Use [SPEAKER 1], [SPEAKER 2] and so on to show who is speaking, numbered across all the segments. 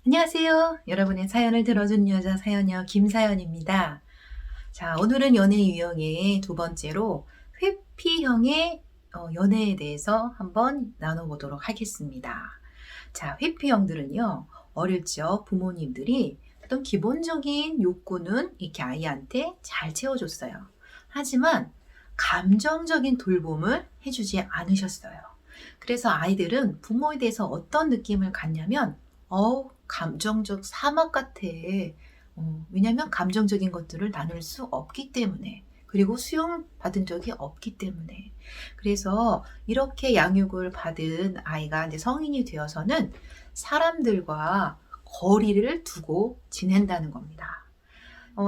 [SPEAKER 1] 안녕하세요. 여러분의 사연을 들어준 여자 사연녀 김사연입니다. 자, 오늘은 연애 유형의 두 번째로 회피형의 연애에 대해서 한번 나눠보도록 하겠습니다. 자, 회피형들은요, 어릴 적 부모님들이 어떤 기본적인 욕구는 이렇게 아이한테 잘 채워줬어요. 하지만 감정적인 돌봄을 해주지 않으셨어요. 그래서 아이들은 부모에 대해서 어떤 느낌을 갖냐면, 감정적 사막 같아. 왜냐면 감정적인 것들을 나눌 수 없기 때문에. 그리고 수용받은 적이 없기 때문에. 그래서 이렇게 양육을 받은 아이가 이제 성인이 되어서는 사람들과 거리를 두고 지낸다는 겁니다.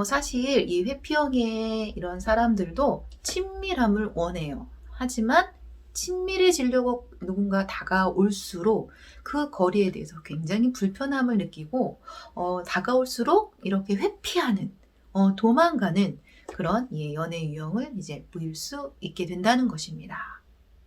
[SPEAKER 1] 사실 이 회피형의 이런 사람들도 친밀함을 원해요. 하지만 친밀해지려고 누군가 다가올수록 그 거리에 대해서 굉장히 불편함을 느끼고 다가올수록 이렇게 회피하는, 도망가는 그런 연애 유형을 이제 보일 수 있게 된다는 것입니다.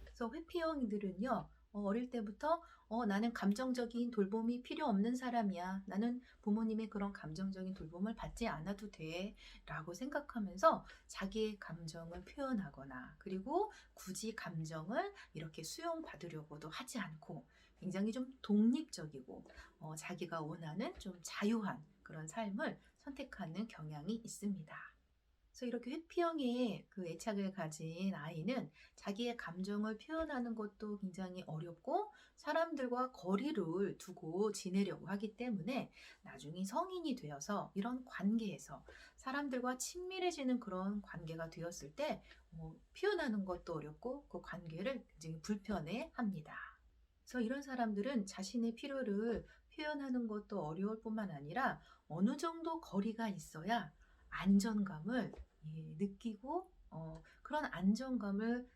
[SPEAKER 1] 그래서 회피형들은요, 어릴 때부터 나는 감정적인 돌봄이 필요 없는 사람이야. 나는 부모님의 그런 감정적인 돌봄을 받지 않아도 돼. 라고 생각하면서 자기의 감정을 표현하거나, 그리고 굳이 감정을 이렇게 수용받으려고도 하지 않고, 굉장히 좀 독립적이고, 자기가 원하는 좀 자유한 그런 삶을 선택하는 경향이 있습니다. 그래서 이렇게 회피형의 그 애착을 가진 아이는 자기의 감정을 표현하는 것도 굉장히 어렵고 사람들과 거리를 두고 지내려고 하기 때문에 나중에 성인이 되어서 이런 관계에서 사람들과 친밀해지는 그런 관계가 되었을 때 표현하는 것도 어렵고 그 관계를 굉장히 불편해 합니다. 그래서 이런 사람들은 자신의 필요를 표현하는 것도 어려울 뿐만 아니라 어느 정도 거리가 있어야 안전감을 느끼고 그런 안정감을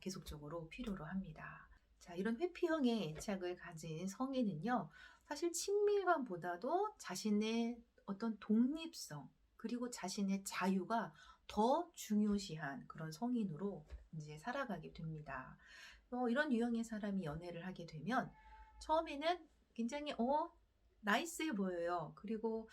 [SPEAKER 1] 계속적으로 필요로 합니다. 자, 이런 회피형의 애착을 가진 성인은요, 사실 친밀감보다도 자신의 어떤 독립성, 그리고 자신의 자유가 더 중요시한 그런 성인으로 이제 살아가게 됩니다. 이런 유형의 사람이 연애를 하게 되면 처음에는 굉장히 나이스해 보여요. 그리고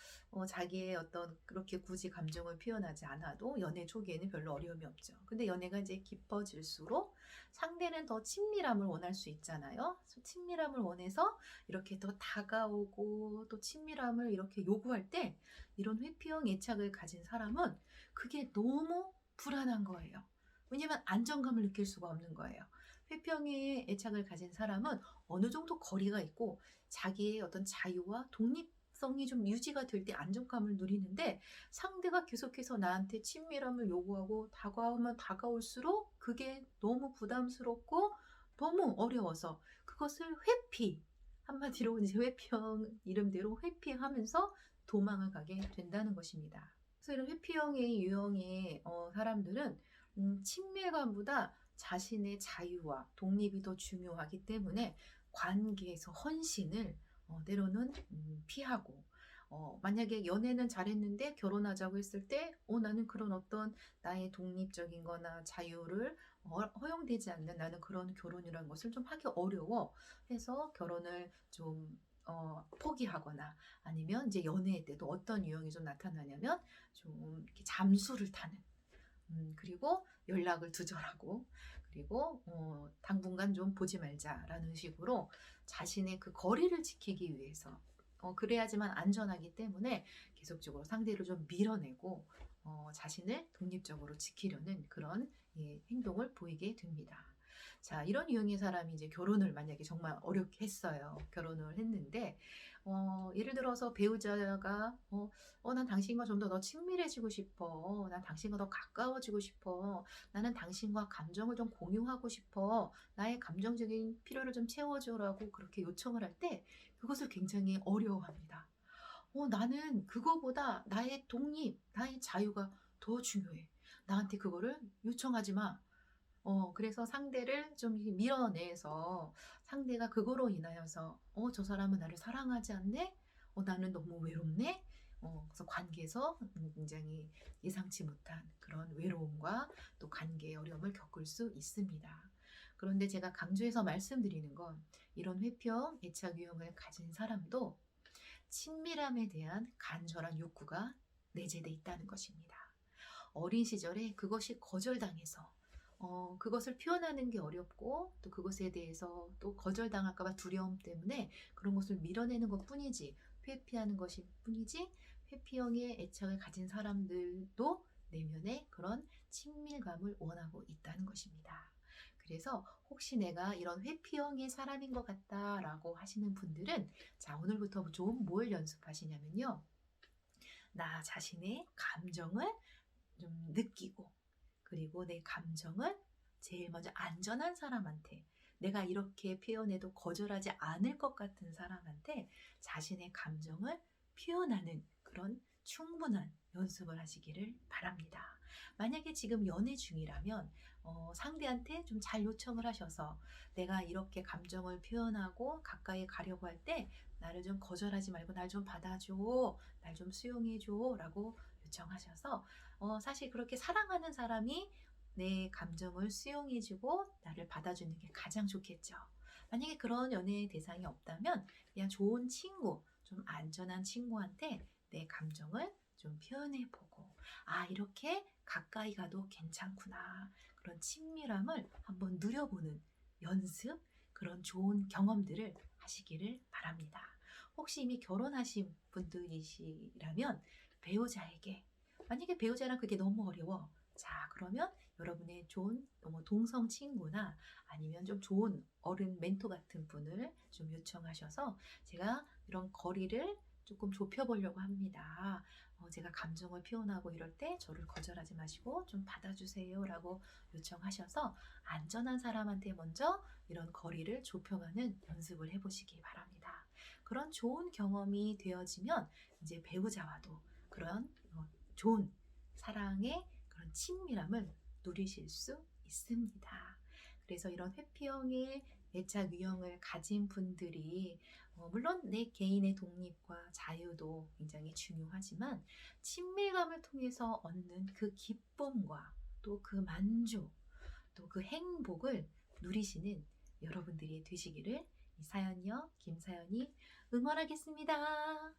[SPEAKER 1] 자기의 어떤 그렇게 굳이 감정을 표현하지 않아도 연애 초기에는 별로 어려움이 없죠. 근데 연애가 이제 깊어질수록 상대는 더 친밀함을 원할 수 있잖아요. 그래서 친밀함을 원해서 이렇게 더 다가오고 또 친밀함을 이렇게 요구할 때 이런 회피형 애착을 가진 사람은 그게 너무 불안한 거예요. 왜냐면 안정감을 느낄 수가 없는 거예요. 회평의 애착을 가진 사람은 어느 정도 거리가 있고 자기의 어떤 자유와 독립성이 좀 유지가 될 때 안정감을 누리는데 상대가 계속해서 나한테 친밀함을 요구하고 다가오면 다가올수록 그게 너무 부담스럽고 너무 어려워서 그것을 회피, 한마디로 이제 회피형 이름대로 회피하면서 도망을 가게 된다는 것입니다. 그래서 이런 회피형의 유형의 사람들은 친밀감보다 자신의 자유와 독립이 더 중요하기 때문에 관계에서 헌신을 때로는 피하고 만약에 연애는 잘했는데 결혼하자고 했을 때 나는 그런 어떤 나의 독립적인 거나 자유를 허용되지 않는 나는 그런 결혼이라는 것을 좀 하기 어려워 해서 결혼을 좀 포기하거나 아니면 이제 연애 때도 어떤 유형이 좀 나타나냐면 좀 이렇게 잠수를 타는 그리고 연락을 두절하고 그리고 당분간 좀 보지 말자라는 식으로 자신의 그 거리를 지키기 위해서 그래야지만 안전하기 때문에 계속적으로 상대를 좀 밀어내고 자신을 독립적으로 지키려는 그런 행동을 보이게 됩니다. 자, 이런 유형의 사람이 이제 결혼을 만약에 정말 어렵게 했어요. 결혼을 했는데 예를 들어서 배우자가 난 당신과 좀 더 친밀해지고 싶어. 난 당신과 더 가까워지고 싶어. 나는 당신과 감정을 좀 공유하고 싶어. 나의 감정적인 필요를 좀 채워줘라고 그렇게 요청을 할 때 그것을 굉장히 어려워합니다. 나는 그거보다 나의 독립, 나의 자유가 더 중요해. 나한테 그거를 요청하지 마. 그래서 상대를 좀 밀어내서 상대가 그거로 인하여서 저 사람은 나를 사랑하지 않네? 나는 너무 외롭네? 그래서 관계에서 굉장히 예상치 못한 그런 외로움과 또 관계의 어려움을 겪을 수 있습니다. 그런데 제가 강조해서 말씀드리는 건 이런 회피형 애착 유형을 가진 사람도 친밀함에 대한 간절한 욕구가 내재돼 있다는 것입니다. 어린 시절에 그것이 거절당해서 그것을 표현하는 게 어렵고 또 그것에 대해서 또 거절당할까 봐 두려움 때문에 그런 것을 밀어내는 것뿐이지 회피하는 것일 뿐이지 회피형의 애착을 가진 사람들도 내면에 그런 친밀감을 원하고 있다는 것입니다. 그래서 혹시 내가 이런 회피형의 사람인 것 같다라고 하시는 분들은 자, 오늘부터 좀 뭘 연습하시냐면요. 나 자신의 감정을 좀 느끼고 그리고 내 감정을 제일 먼저 안전한 사람한테 내가 이렇게 표현해도 거절하지 않을 것 같은 사람한테 자신의 감정을 표현하는 그런 충분한 연습을 하시기를 바랍니다. 만약에 지금 연애 중이라면 상대한테 좀 잘 요청을 하셔서 내가 이렇게 감정을 표현하고 가까이 가려고 할 때 나를 좀 거절하지 말고 날 좀 받아줘, 날 좀 수용해줘 라고 요청하셔서 사실 그렇게 사랑하는 사람이 내 감정을 수용해주고 나를 받아주는 게 가장 좋겠죠. 만약에 그런 연애의 대상이 없다면 그냥 좋은 친구, 좀 안전한 친구한테 내 감정을 좀 표현해보고 아 이렇게 가까이 가도 괜찮구나 그런 친밀함을 한번 누려보는 연습 그런 좋은 경험들을 하시기를 바랍니다. 혹시 이미 결혼하신 분들이시라면 배우자에게 만약에 배우자랑 그게 너무 어려워. 자, 그러면 여러분의 좋은 동성 친구나 아니면 좀 좋은 어른 멘토 같은 분을 좀 요청하셔서 제가 이런 거리를 조금 좁혀보려고 합니다. 제가 감정을 표현하고 이럴 때 저를 거절하지 마시고 좀 받아주세요 라고 요청하셔서 안전한 사람한테 먼저 이런 거리를 좁혀가는 연습을 해보시기 바랍니다. 그런 좋은 경험이 되어지면 이제 배우자와도 그런 좋은 사랑의 그런 친밀함을 누리실 수 있습니다. 그래서 이런 회피형의 애착 유형을 가진 분들이 물론 내 개인의 독립과 자유도 굉장히 중요하지만 친밀감을 통해서 얻는 그 기쁨과 또 그 만족, 또 그 행복을 누리시는 여러분들이 되시기를 이 사연이요, 김사연이 응원하겠습니다.